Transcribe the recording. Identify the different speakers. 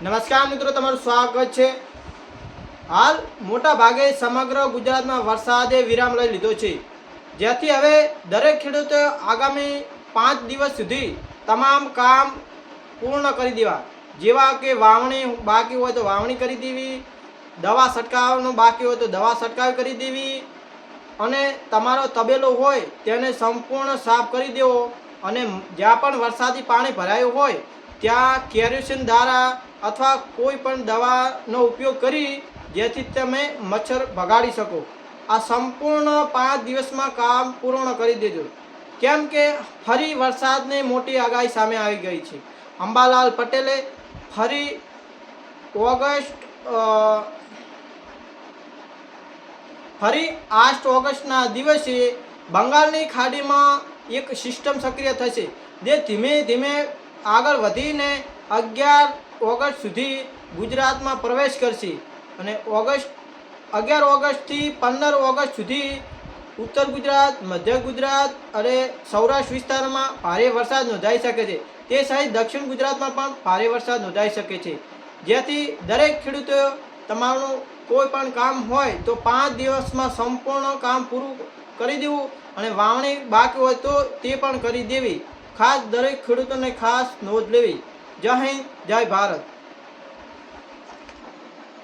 Speaker 1: નમસ્કાર મિત્રો, તમારું સ્વાગત છે। હાલ મોટા ભાગે સમગ્ર ગુજરાતમાં વરસાદે વિરામ લઈ લીધો છે, જેથી હવે દરેક ખેડૂતો આગામી 5 દિવસ સુધી તમામ કામ પૂર્ણ કરી દેવા, જેવા કે વાવણી બાકી હોય તો વાવણી કરી દેવી, દવા છંટકાવનું બાકી હોય તો દવા છંટકાવ કરી દેવી, અને તમારો તબેલો હોય તેને સંપૂર્ણ સાફ કરી દેવો, અને જ્યાં પણ વરસાદી પાણી ભરાયું હોય ત્યાં કેરોસીન દ્વારા અથવા કોઈ પણ દવાનો ઉપયોગ કરી જેથી તમે મચ્છર ભગાડી શકો। આ સંપૂર્ણ 5 દિવસમાં કામ પૂર્ણ કરી દેજો, કેમ કે ફરી વરસાદની મોટી આગાહી સામે આવી ગઈ છે। અંબાલાલ પટેલે ફરી ફરી 8 ઓગસ્ટના દિવસે બંગાળની ખાડીમાં એક સિસ્ટમ સક્રિય થશે, જે ધીમે ધીમે આગળ વધીને 11 ઓગસ્ટ સુધી ગુજરાતમાં પ્રવેશ કરશે, અને 11 ઓગસ્ટથી 15 ઓગસ્ટ સુધી ઉત્તર ગુજરાત, મધ્ય ગુજરાત અને સૌરાષ્ટ્ર વિસ્તારમાં ભારે વરસાદ નોંધાઈ શકે છે। તે સહિત દક્ષિણ ગુજરાતમાં પણ ભારે વરસાદ નોંધાઈ શકે છે, જેથી દરેક ખેડૂતો તમારું કોઈ પણ કામ હોય તો 5 દિવસમાં સંપૂર્ણ કામ પૂરું કરી દેવું, અને વાવણી બાકી હોય તો તે પણ કરી દેવી। ખાસ દરેક ખેડૂતોને ખાસ નોંધ લેવી। જય હિન્દ, જય ભારત।